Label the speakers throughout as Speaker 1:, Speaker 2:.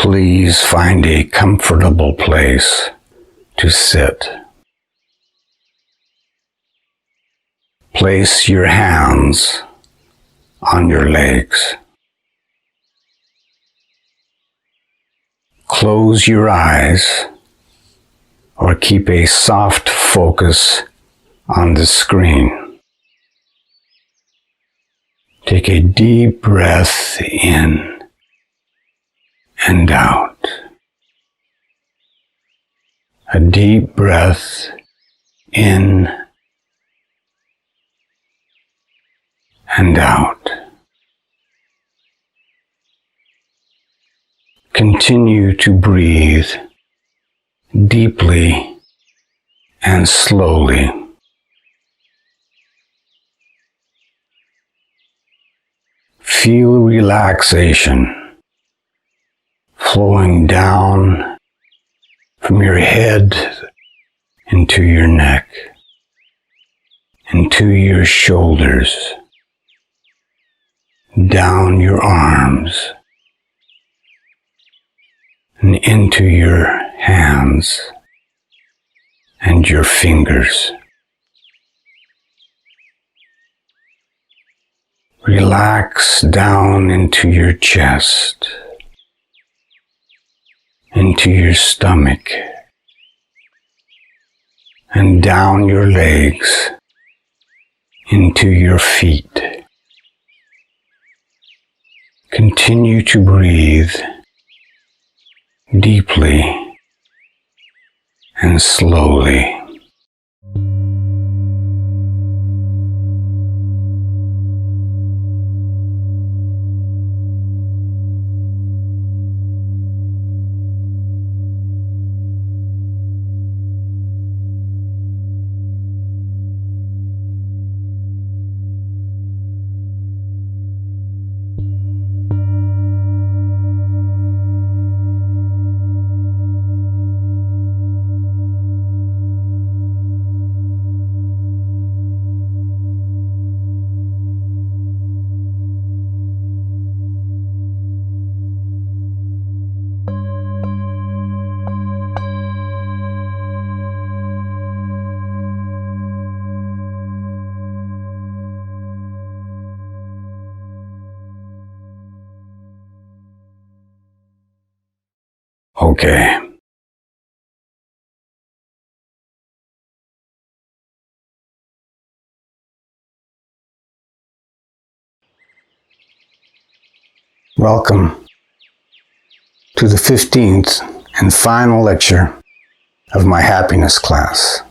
Speaker 1: Please find a comfortable place to sit. Place your hands on your legs. Close your eyes or keep a soft focus on the screen. Take a deep breath in and out. A deep breath in and out. Continue to breathe deeply and slowly. Feel relaxation flowing down from your head into your neck, into your shoulders, down your arms, and into your hands and your fingers. Relax down into your chest, into your stomach, and down your legs, into your feet. Continue to breathe deeply and slowly. Okay. Welcome to the 15th and final lecture of my happiness class.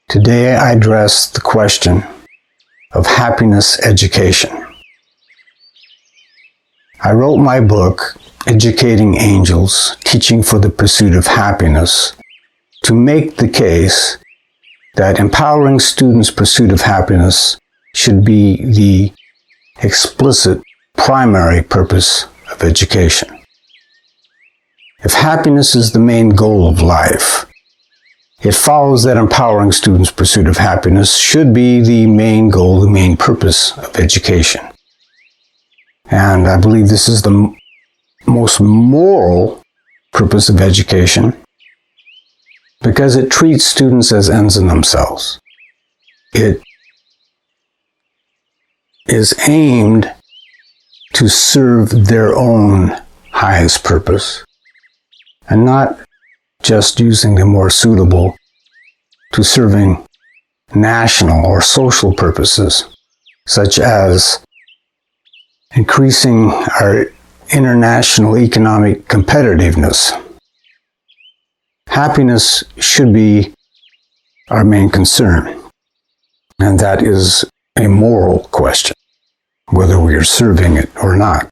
Speaker 1: Today I address the question of happiness education. I wrote my book, Educating Angels, Teaching for the Pursuit of Happiness, to make the case that empowering students' pursuit of happiness should be the explicit primary purpose of education. If happiness is the main goal of life, it follows that empowering students' pursuit of happiness should be the main goal, the main purpose of education. And I believe this is the most moral purpose of education because it treats students as ends in themselves. It is aimed to serve their own highest purpose and not just using the more suitable to serving national or social purposes, such as increasing our international economic competitiveness. Happiness should be our main concern, and that is a moral question, whether we are serving it or not.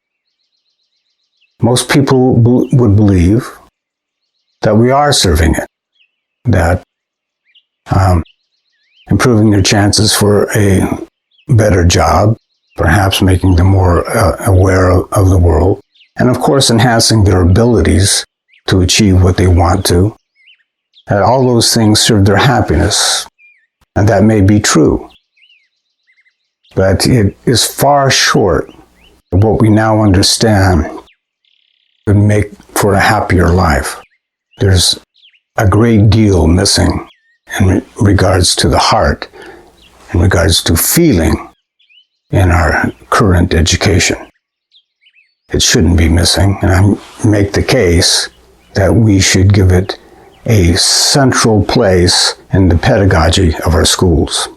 Speaker 1: Most people would believe that we are serving it, that improving their chances for a better job, perhaps making them more aware of the world, and of course enhancing their abilities to achieve what they want to, that all those things serve their happiness, and that may be true. But it is far short of what we now understand would make for a happier life. There's a great deal missing in regards to the heart, in regards to feeling in our current education. It shouldn't be missing, and I make the case that we should give it a central place in the pedagogy of our schools.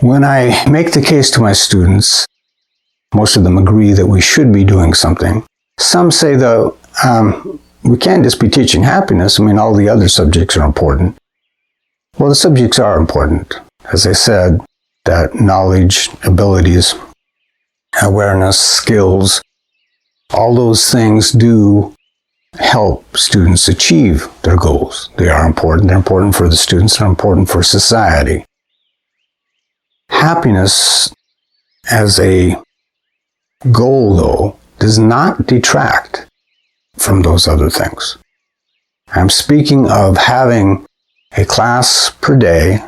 Speaker 1: When I make the case to my students, most of them agree that we should be doing something. Some say, though, we can't just be teaching happiness. I mean, all the other subjects are important. Well, the subjects are important. As I said, that knowledge, abilities, awareness, skills, all those things do help students achieve their goals. They are important. They're important for the students. They're important for society. Happiness as a goal, though, does not detract from those other things. I'm speaking of having a class per day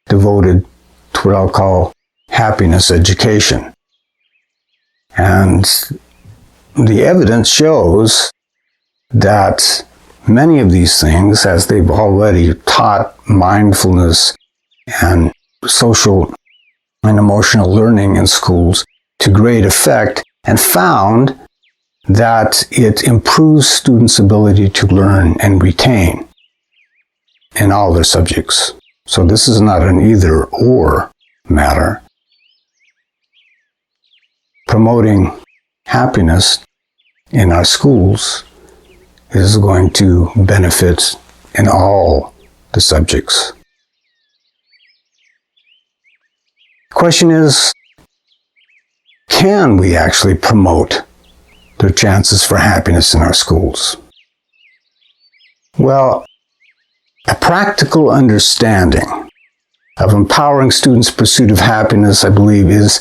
Speaker 1: devoted to what I'll call happiness education. And the evidence shows that many of these things, as they've already taught mindfulness and social and emotional learning in schools to great effect, and found that it improves students' ability to learn and retain in all their subjects. So this is not an either-or matter. Promoting happiness in our schools is going to benefit in all the subjects. The question is, can we actually promote their chances for happiness in our schools? Well, a practical understanding of empowering students' pursuit of happiness, I believe, is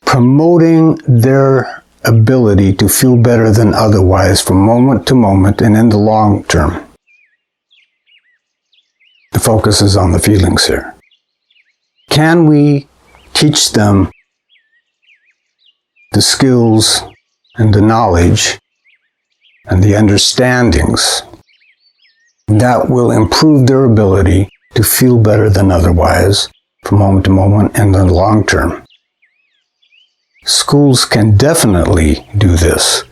Speaker 1: promoting their ability to feel better than otherwise from moment to moment and in the long term. The focus is on the feelings here. Can we teach them the skills and the knowledge and the understandings that will improve their ability to feel better than otherwise from moment to moment and in the long term? Schools can definitely do this.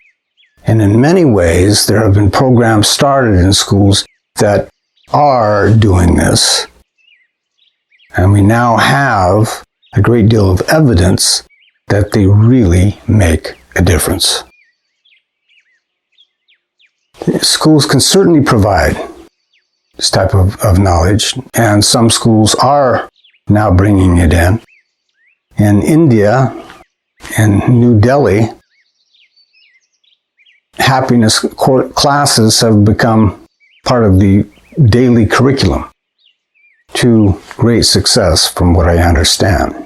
Speaker 1: And in many ways, there have been programs started in schools that are doing this. And we now have a great deal of evidence that they really make a difference. Schools can certainly provide this type of knowledge, and some schools are now bringing it in. In India, in New Delhi, happiness classes have become part of the daily curriculum to great success, from what I understand.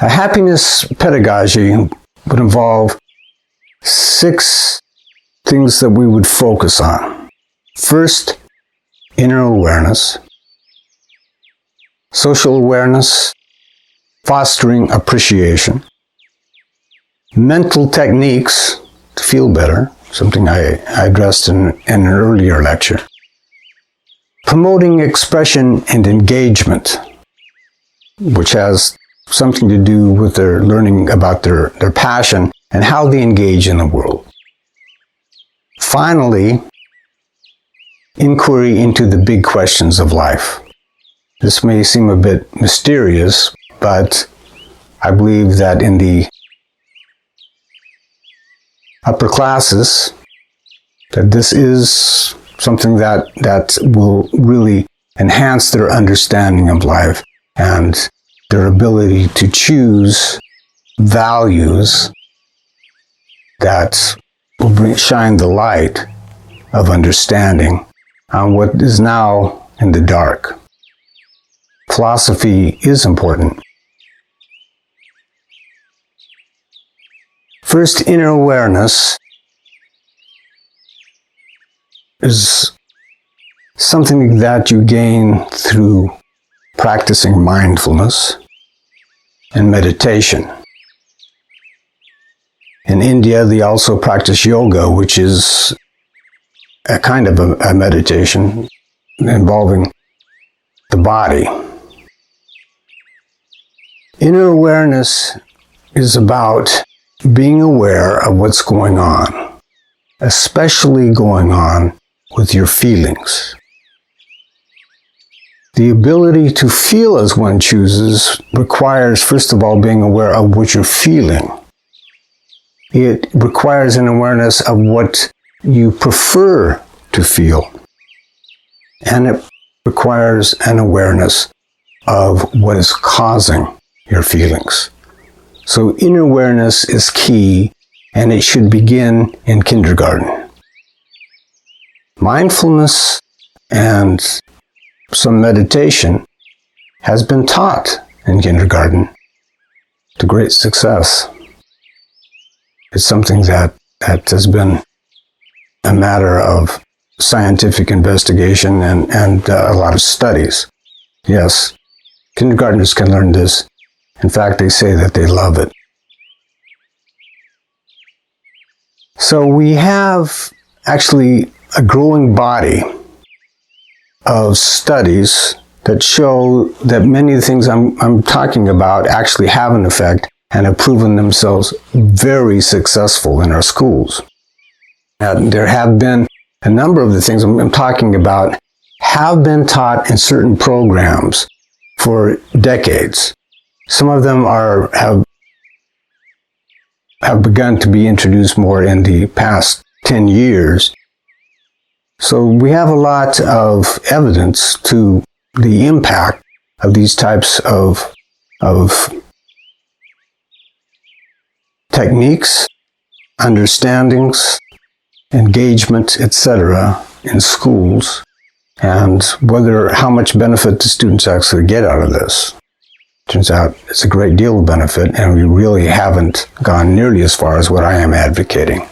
Speaker 1: A happiness pedagogy would involve 6 things that we would focus on. First, inner awareness, social awareness, fostering appreciation, mental techniques to feel better, something I addressed in an earlier lecture, promoting expression and engagement, which has something to do with their learning about their passion and how they engage in the world. Finally, inquiry into the big questions of life. This may seem a bit mysterious, but I believe that in the upper classes, that this is something that will really enhance their understanding of life and their ability to choose values that will shine the light of understanding on what is now in the dark. Philosophy is important. First, inner awareness is something that you gain through practicing mindfulness and meditation. In India, they also practice yoga, which is a kind of a meditation involving the body. Inner awareness is about being aware of what's going on, especially going on with your feelings. The ability to feel as one chooses requires, first of all, being aware of what you're feeling. It requires an awareness of what you prefer to feel. And it requires an awareness of what is causing your feelings. So inner awareness is key, and it should begin in kindergarten. Mindfulness and some meditation has been taught in kindergarten to great success. It's something that has been a matter of scientific investigation and a lot of studies. Yes, kindergartners can learn this. In fact, they say that they love it. So we have actually a growing body of studies that show that many of the things I'm talking about actually have an effect and have proven themselves very successful in our schools. There have been a number of the things I'm talking about have been taught in certain programs for decades. Some of them have begun to be introduced more in the past 10 years. So we have a lot of evidence to the impact of these types of techniques, understandings, engagement, etc. in schools, and how much benefit the students actually get out of this. Turns out it's a great deal of benefit, and we really haven't gone nearly as far as what I am advocating.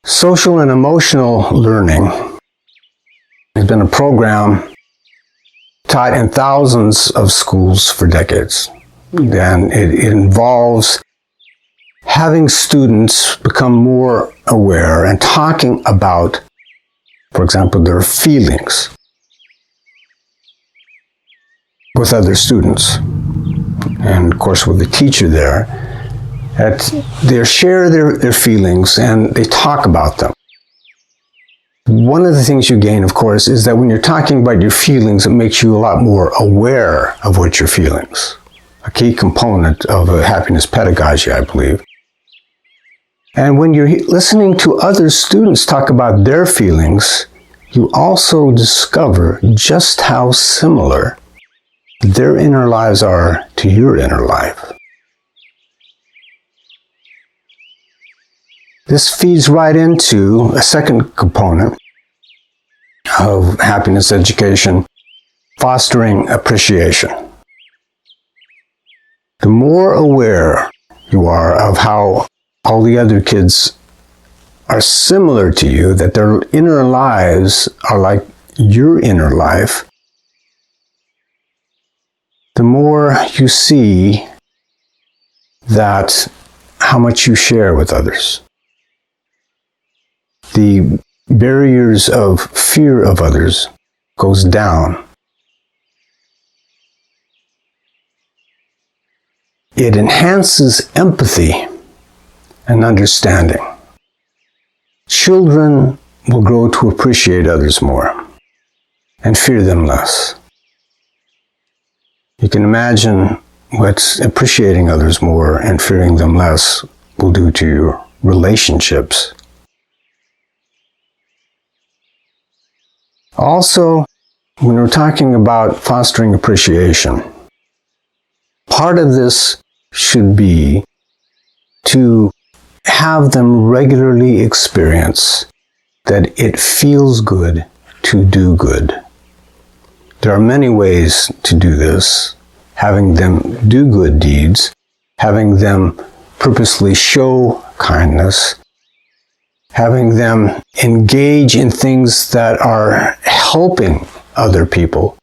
Speaker 1: Social and emotional learning has been a program taught in thousands of schools for decades. And it involves having students become more aware and talking about, for example, their feelings with other students. And of course with the teacher there, that they share their feelings and they talk about them. One of the things you gain, of course, is that when you're talking about your feelings, it makes you a lot more aware of what your feelings. A key component of a happiness pedagogy, I believe. And when you're listening to other students talk about their feelings, you also discover just how similar their inner lives are to your inner life. This feeds right into a second component of happiness education, fostering appreciation. The more aware you are of how all the other kids are similar to you, that their inner lives are like your inner life, the more you see that how much you share with others. The barriers of fear of others goes down. It enhances empathy and understanding. Children will grow to appreciate others more and fear them less. You can imagine what appreciating others more and fearing them less will do to your relationships. Also, when we're talking about fostering appreciation, part of this should be to have them regularly experience that it feels good to do good. There are many ways to do this. Having them do good deeds, having them purposely show kindness, having them engage in things that are helping other people,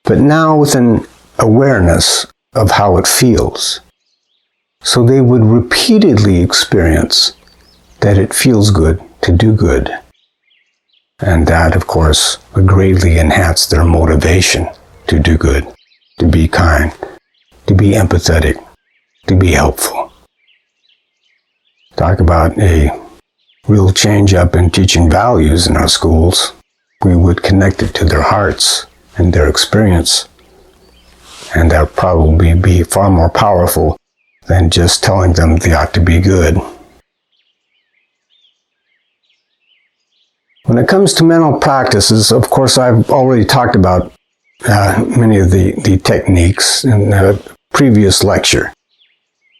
Speaker 1: but now with an awareness of how it feels. so they would repeatedly experience that it feels good to do good. And that, of course, would greatly enhance their motivation to do good, to be kind, to be empathetic, to be helpful. Talk about a real change up in teaching values in our schools. We would connect it to their hearts and their experience. And that would probably be far more powerful than just telling them they ought to be good. When it comes to mental practices, of course, I've already talked about many of the techniques in a previous lecture.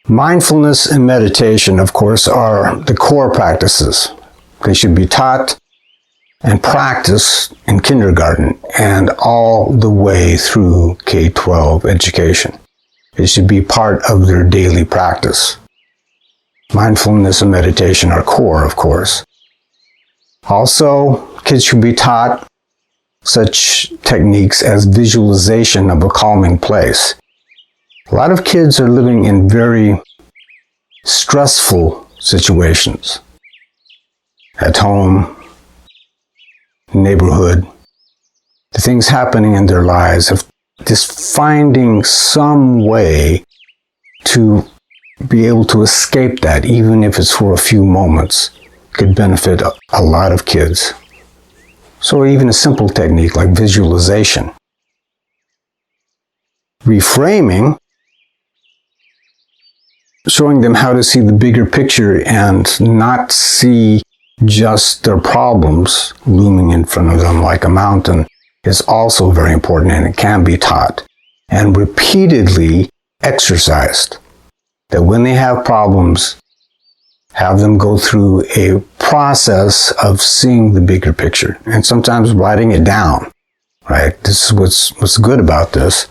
Speaker 1: Mindfulness and meditation, of course, are the core practices. They should be taught and practiced in kindergarten and all the way through K-12 education. It should be part of their daily practice. Mindfulness and meditation are core, of course. Also, kids should be taught such techniques as visualization of a calming place. A lot of kids are living in very stressful situations. At home, neighborhood, the things happening in their lives, of just finding some way to be able to escape that, even if it's for a few moments, could benefit a lot of kids. So even a simple technique like visualization. Reframing, showing them how to see the bigger picture and not see just their problems looming in front of them like a mountain, is also very important, and it can be taught and repeatedly exercised. That when they have problems, have them go through a process of seeing the bigger picture and sometimes writing it down, right? This is what's good about this.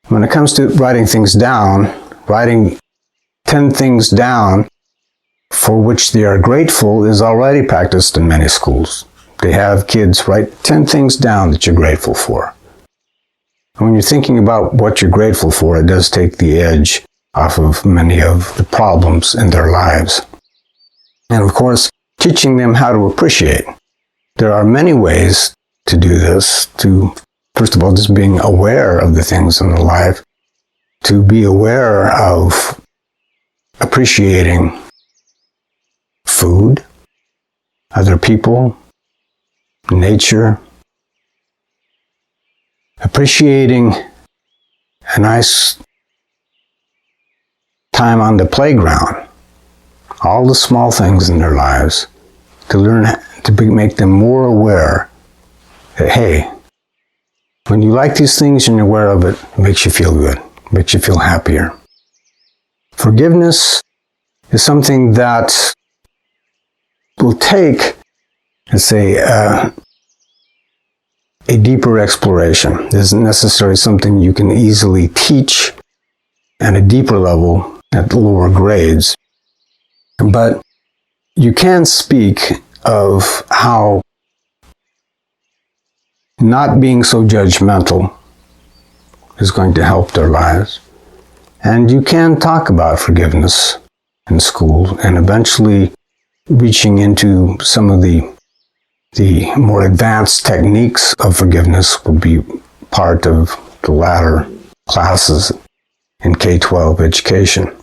Speaker 1: When it comes to writing things down, writing 10 things down for which they are grateful is already practiced in many schools. They have kids write 10 things down that you're grateful for. And when you're thinking about what you're grateful for, it does take the edge off of many of the problems in their lives. And of course, teaching them how to appreciate. There are many ways to do this, to, first of all, just being aware of the things in their life, to be aware of appreciating food, other people, nature, appreciating a nice time on the playground, all the small things in their lives, to learn to make them more aware that, hey, when you like these things and you're aware of it, it makes you feel good, makes you feel happier. Forgiveness is something that will take, let's say, a deeper exploration. It isn't necessarily something you can easily teach at a deeper level at lower grades. But you can speak of how not being so judgmental is going to help their lives. And you can talk about forgiveness in school, and eventually reaching into some of the more advanced techniques of forgiveness will be part of the latter classes in K-12 education.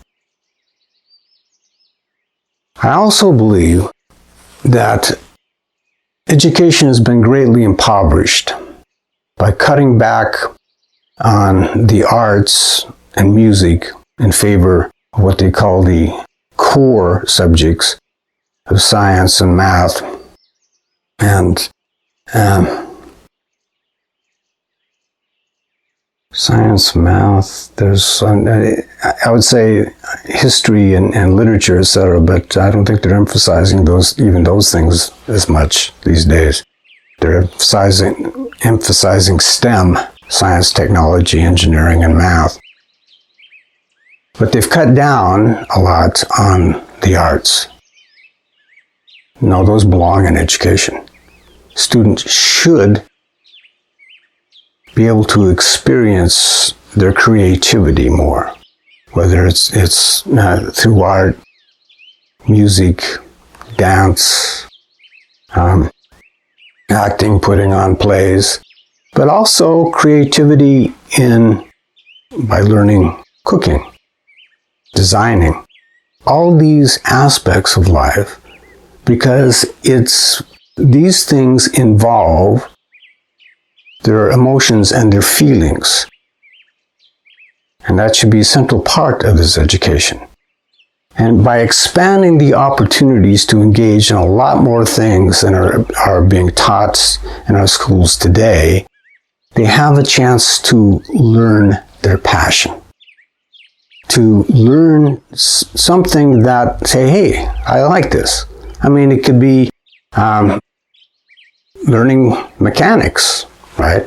Speaker 1: I also believe that education has been greatly impoverished by cutting back on the arts and music in favor of what they call the core subjects of science and math. And science, math, there's, I would say, history and literature, etc., but I don't think they're emphasizing even those things as much these days. They're emphasizing STEM, science, technology, engineering, and math. But they've cut down a lot on the arts. No, those belong in education. Students should be able to experience their creativity more. whether it's through art, music, dance, acting, putting on plays, but also creativity by learning cooking, designing, all these aspects of life, because these things involve their emotions and their feelings. And that should be a central part of this education. And by expanding the opportunities to engage in a lot more things than are being taught in our schools today, they have a chance to learn their passion. To learn something that, say, hey, I like this. I mean, it could be learning mechanics, right?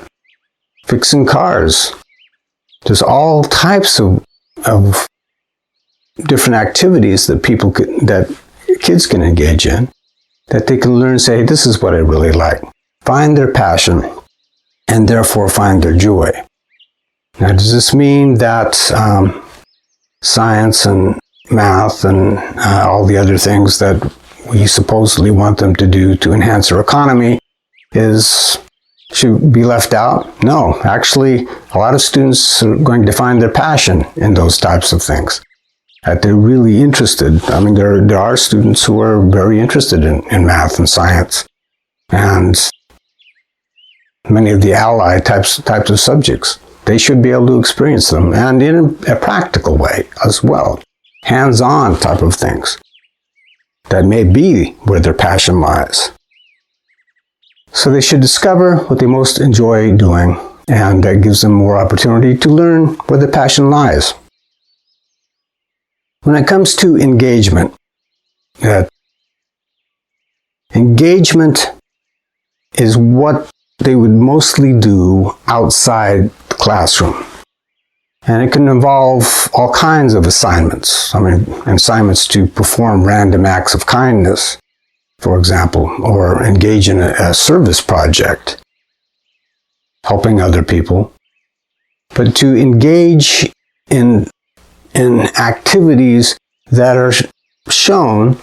Speaker 1: Fixing cars. There's all types of different activities that kids can engage in, that they can learn, say, this is what I really like. Find their passion and therefore find their joy. Now, does this mean that science and math and all the other things that we supposedly want them to do to enhance our economy should be left out? No, actually, a lot of students are going to find their passion in those types of things, that they're really interested. I mean, there are students who are very interested in math and science, and many of the allied types of subjects. They should be able to experience them, and in a practical way as well. Hands-on type of things. That may be where their passion lies. So they should discover what they most enjoy doing, and that gives them more opportunity to learn where their passion lies. When it comes to engagement, engagement is what they would mostly do outside the classroom. And it can involve all kinds of assignments. I mean, assignments to perform random acts of kindness, for example, or engage in a service project, helping other people. But to engage in activities that are shown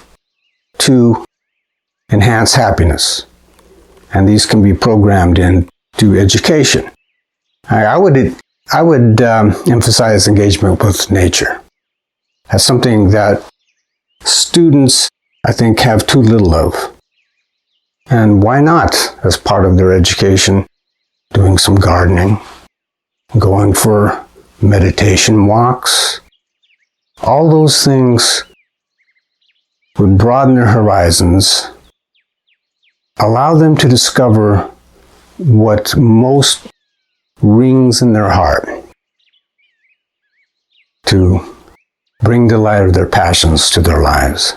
Speaker 1: to enhance happiness. And these can be programmed into education. I would emphasize engagement with nature as something that students, I think, have too little of. And why not, as part of their education, doing some gardening, going for meditation walks? All those things would broaden their horizons, allow them to discover what most rings in their heart, to bring the light of their passions to their lives.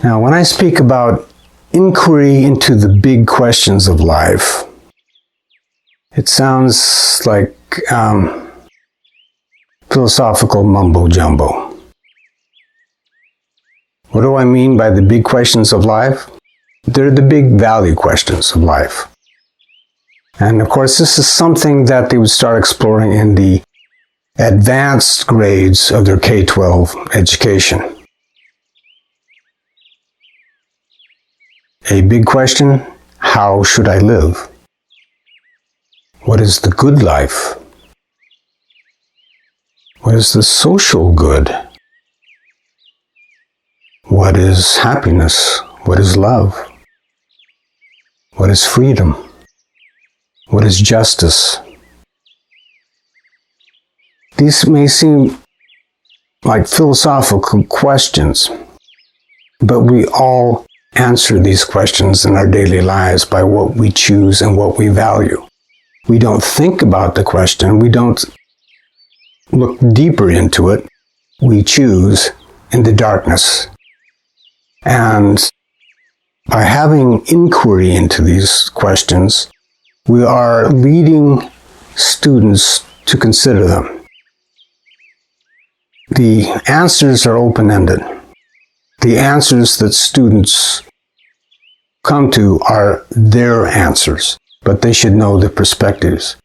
Speaker 1: Now, when I speak about inquiry into the big questions of life, it sounds like philosophical mumbo-jumbo. What do I mean by the big questions of life? They're the big value questions of life. And of course, this is something that they would start exploring in the advanced grades of their K-12 education. A big question: how should I live? What is the good life? What is the social good? What is happiness? What is love? What is freedom? What is justice? These may seem like philosophical questions, but we all answer these questions in our daily lives by what we choose and what we value. We don't think about the question. We don't look deeper into it. We choose in the darkness. And by having inquiry into these questions, we are leading students to consider them. The answers are open-ended. The answers that students come to are their answers, but they should know the perspectives.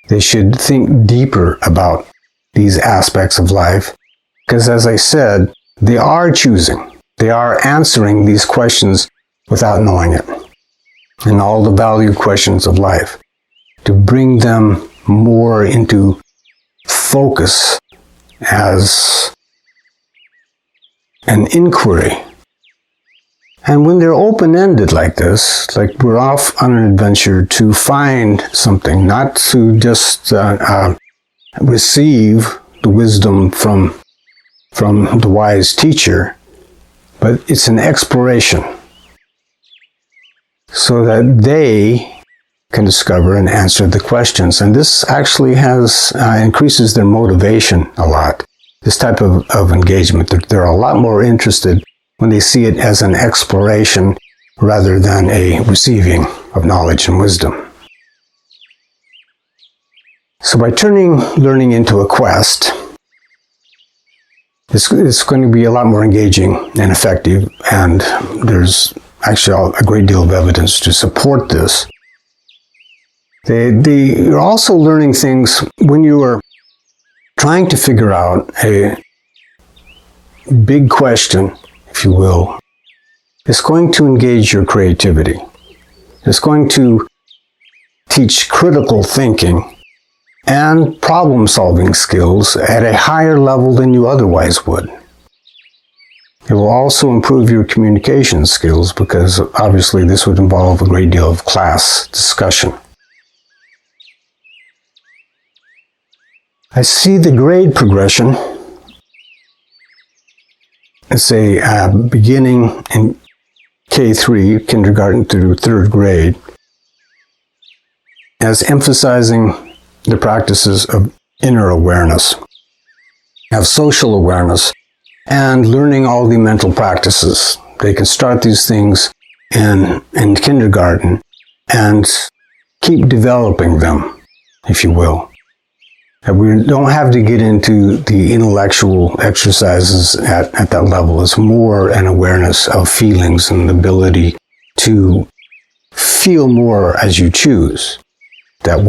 Speaker 1: They should think deeper about these aspects of life, because as I said, they are choosing. They are answering these questions without knowing it. And all the value questions of life, to bring them more into focus as an inquiry. And when they're open-ended like this, like we're off on an adventure to find something, not to just receive the wisdom from the wise teacher, but it's an exploration so that they can discover and answer the questions. And this actually increases their motivation a lot. This type of engagement, they're a lot more interested when they see it as an exploration rather than a receiving of knowledge and wisdom. So by turning learning into a quest, it's going to be a lot more engaging and effective, and there's actually a great deal of evidence to support this. You're also learning things when you are trying to figure out a big question, if you will. It's going to engage your creativity. It's going to teach critical thinking and problem-solving skills at a higher level than you otherwise would. It will also improve your communication skills, because obviously this would involve a great deal of class discussion. I see the grade progression. It's a beginning in K3, kindergarten through third grade, as emphasizing the practices of inner awareness, of social awareness, and learning all the mental practices. They can start these things in kindergarten and keep developing them, if you will. And we don't have to get into the intellectual exercises at that level. It's more an awareness of feelings and the ability to feel more as you choose that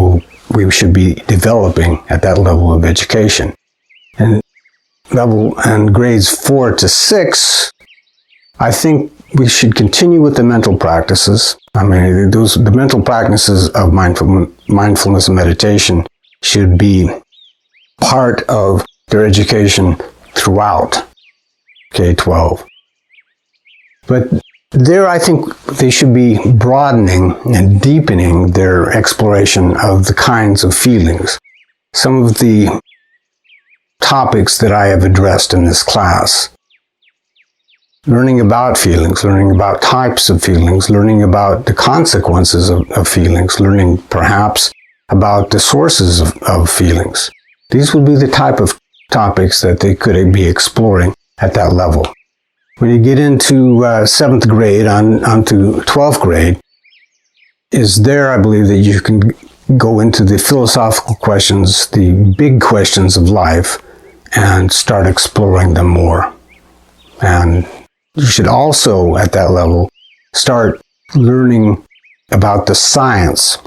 Speaker 1: we should be developing at that level of education. And grades 4 to 6, I think we should continue with the mental practices. I mean, the mental practices of mindfulness and meditation should be part of their education throughout K-12. But there, I think they should be broadening and deepening their exploration of the kinds of feelings. Some of the topics that I have addressed in this class. Learning about feelings, learning about types of feelings, learning about the consequences of feelings, learning perhaps about the sources of feelings. These would be the type of topics that they could be exploring at that level. When you get into 7th grade onto 12th grade, is there, I believe, that you can go into the philosophical questions, the big questions of life, and start exploring them more. And you should also, at that level, start learning about the science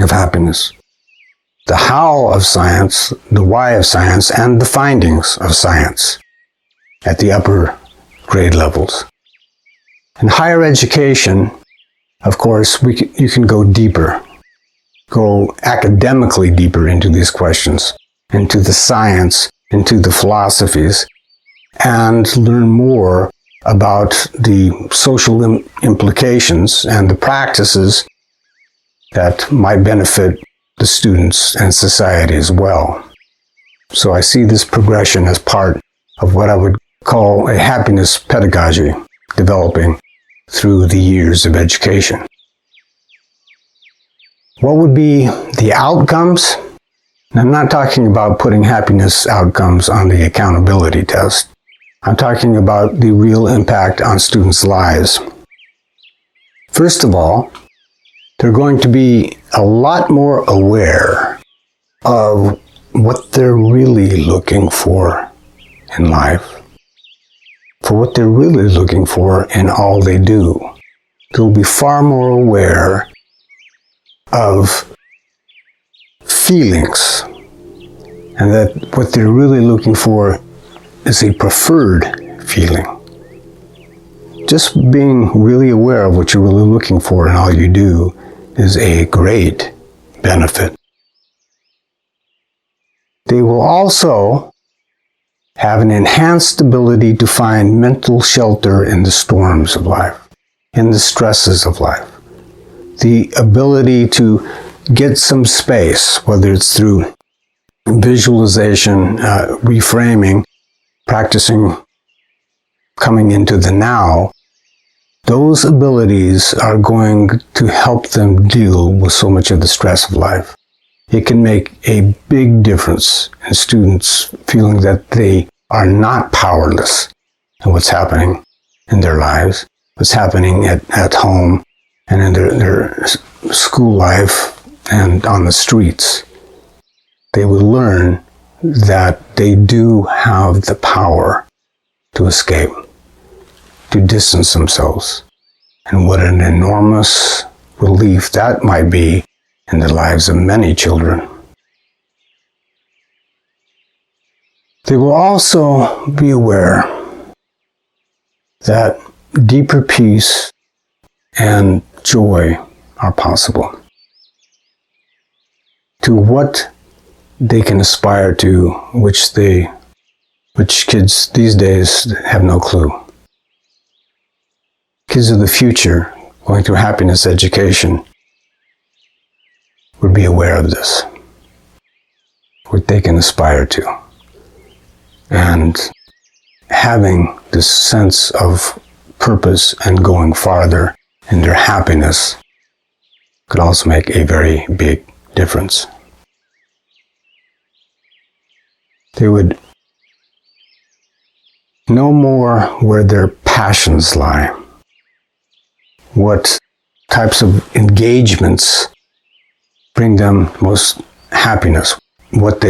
Speaker 1: of happiness, the how of science, the why of science, and the findings of science at the upper grade levels. In higher education, of course, you can go deeper, go academically deeper into these questions, into the science, into the philosophies, and learn more about the social implications and the practices that might benefit the students and society as well. So I see this progression as part of what I would call a happiness pedagogy developing through the years of education. What would be the outcomes? I'm not talking about putting happiness outcomes on the accountability test. I'm talking about the real impact on students' lives. First of all, they're going to be a lot more aware of what they're really looking for in life, for what they're really looking for in all they do. They'll be far more aware of feelings, and that what they're really looking for is a preferred feeling. Just being really aware of what you're really looking for in all you do is a great benefit. They will also have an enhanced ability to find mental shelter in the storms of life, in the stresses of life. The ability to get some space, whether it's through visualization, reframing, practicing coming into the now, those abilities are going to help them deal with so much of the stress of life. It can make a big difference in students feeling that they are not powerless in what's happening in their lives, what's happening at home and in their school life and on the streets. They will learn that they do have the power to escape, to distance themselves, and what an enormous relief that might be in the lives of many children. They will also be aware that deeper peace and joy are possible. To what they can aspire to, which kids these days have no clue. Kids of the future, going through happiness education, would be aware of this, what they can aspire to. And having this sense of purpose and going farther in their happiness could also make a very big difference. They would know more where their passions lie, what types of engagements bring them most happiness, what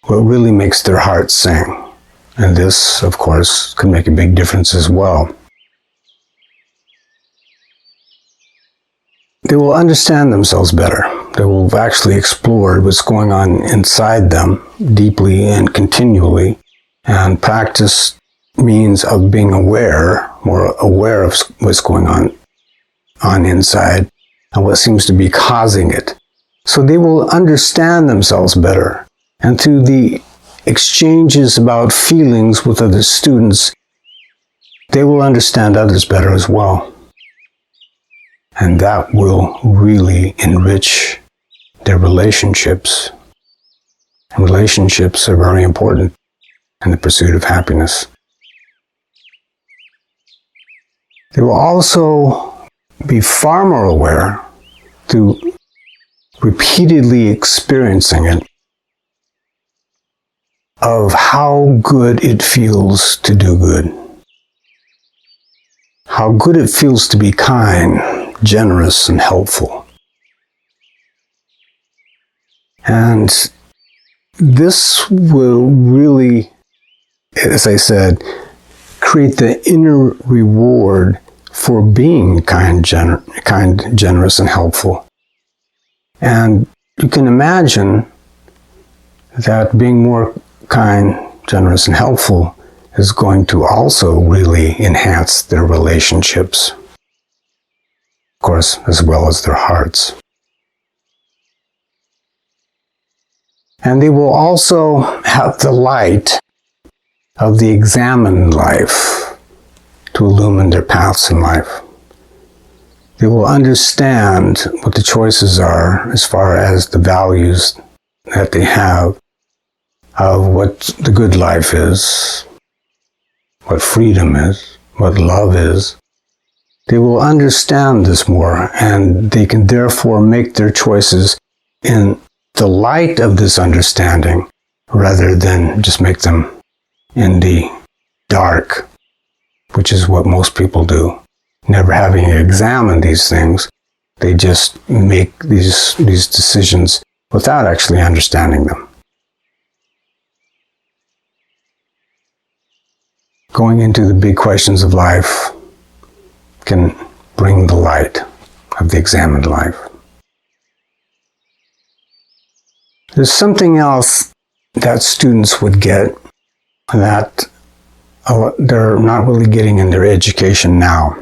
Speaker 1: really makes their heart sing. And this, of course, could make a big difference as well. They will understand themselves better. They will have actually explored what's going on inside them deeply and continually, and practice means of being aware, more aware of what's going on inside and what seems to be causing it. So they will understand themselves better. And through the exchanges about feelings with other students, they will understand others better as well. And that will really enrich their relationships. And relationships are very important in the pursuit of happiness. They will also be far more aware through repeatedly experiencing it of how good it feels to do good. How good it feels to be kind, generous, and helpful. And this will really, as I said, create the inner reward for being kind, generous, and helpful. And you can imagine that being more kind, generous, and helpful is going to also really enhance their relationships, of course, as well as their hearts. And they will also have the light of the examined life to illumine their paths in life. They will understand what the choices are as far as the values that they have of what the good life is, what freedom is, what love is. They will understand this more, and they can therefore make their choices in the light of this understanding rather than just make them in the dark, which is what most people do. Never having examined these things, they just make these decisions without actually understanding them. Going into the big questions of life can bring the light of the examined life. There's something else that students would get that they're not really getting in their education now.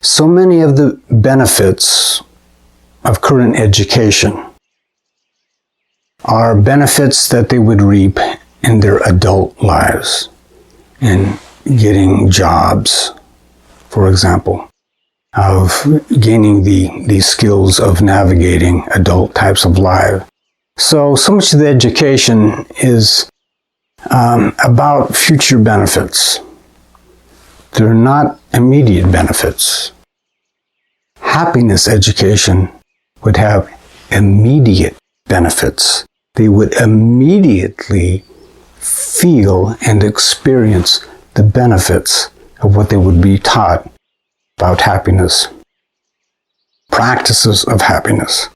Speaker 1: So many of the benefits of current education are benefits that they would reap in their adult lives, in getting jobs, for example, of gaining the skills of navigating adult types of life. So much of the education is about future benefits. They're not immediate benefits. Happiness education would have immediate benefits. They would immediately feel and experience the benefits of what they would be taught about happiness, practices of happiness.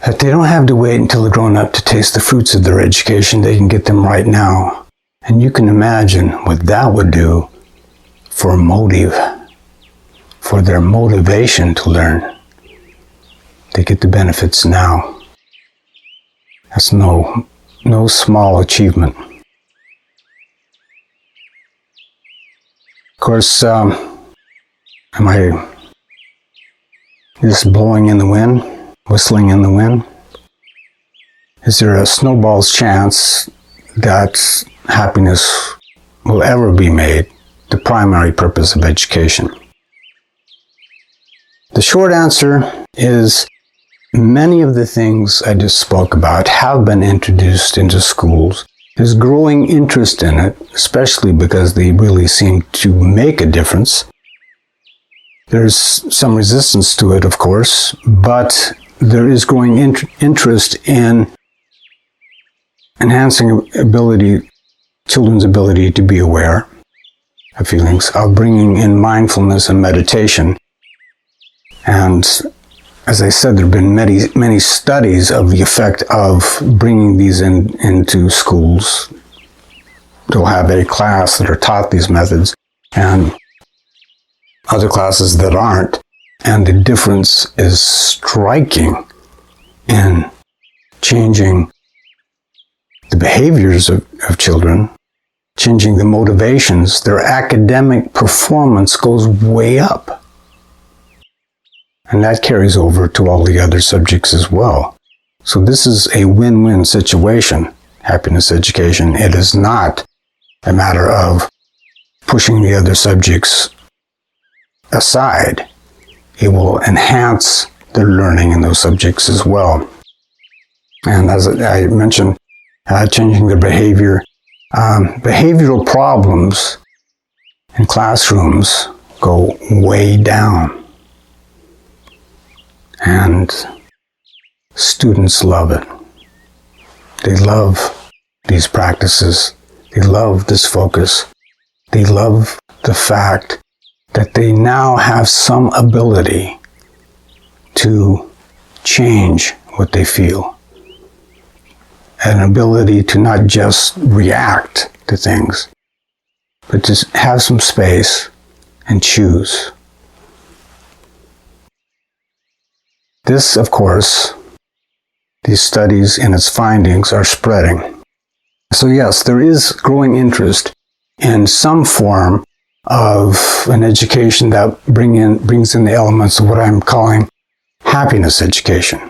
Speaker 1: That they don't have to wait until they're grown up to taste the fruits of their education. They can get them right now. And you can imagine what that would do for motive, for their motivation to learn. They get the benefits now. That's no small achievement. Of course, am I just blowing in the wind, whistling in the wind? Is there a snowball's chance that happiness will ever be made the primary purpose of education? The short answer is many of the things I just spoke about have been introduced into schools. There's growing interest in it, especially because they really seem to make a difference. There's some resistance to it, of course, but there is growing interest in enhancing children's ability to be aware of feelings, of bringing in mindfulness and meditation. And as I said, there have been many studies of the effect of bringing these into schools. They'll have a class that are taught these methods and other classes that aren't. And the difference is striking in changing the behaviors of children, changing the motivations. Their academic performance goes way up. And that carries over to all the other subjects as well. So this is a win-win situation, happiness education. It is not a matter of pushing the other subjects aside. It will enhance their learning in those subjects as well. And as I mentioned, changing their behavior. Behavioral problems in classrooms go way down. And students love it. They love these practices. They love this focus. They love the fact that they now have some ability to change what they feel. An ability to not just react to things, but to have some space and choose. This, of course, these studies and its findings are spreading. So yes, there is growing interest in some form of an education that brings in the elements of what I'm calling happiness education.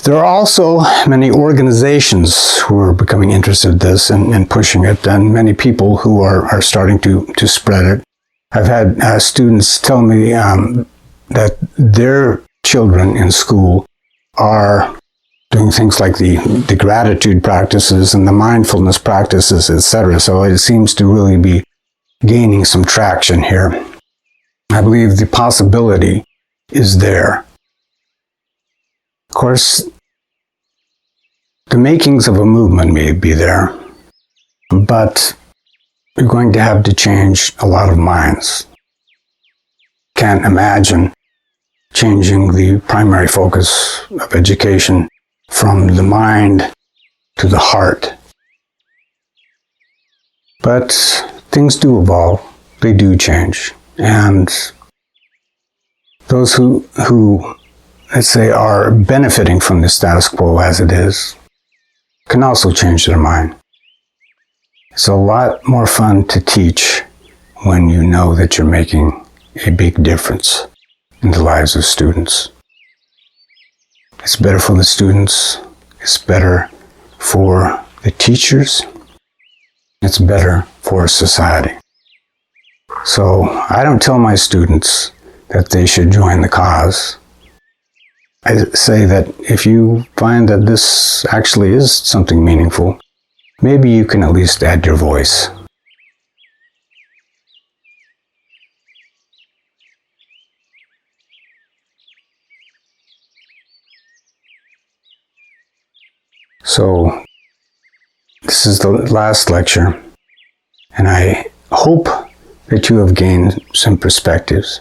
Speaker 1: There are also many organizations who are becoming interested in this and pushing it, and many people who are starting to spread it. I've had students tell me that their children in school are doing things like the gratitude practices and the mindfulness practices, etc. So it seems to really be gaining some traction here. I believe the possibility is there. Of course, the makings of a movement may be there, but you're going to have to change a lot of minds. Can't imagine changing the primary focus of education from the mind to the heart. But things do evolve, they do change, and Those who let's say, are benefiting from the status quo as it is, can also change their mind. It's a lot more fun to teach when you know that you're making a big difference in the lives of students. It's better for the students, it's better for the teachers, it's better for society. So I don't tell my students that they should join the cause. I say that if you find that this actually is something meaningful, maybe you can at least add your voice. So, this is the last lecture, and I hope that you have gained some perspectives.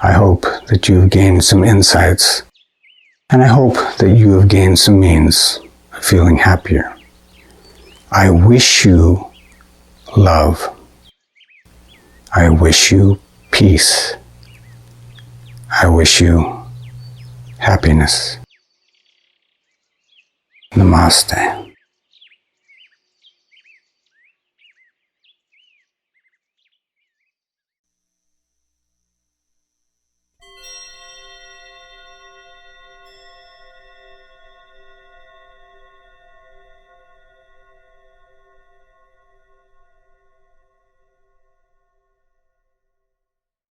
Speaker 1: I hope that you have gained some insights, and I hope that you have gained some means of feeling happier. I wish you love. I wish you peace. I wish you happiness. Namaste.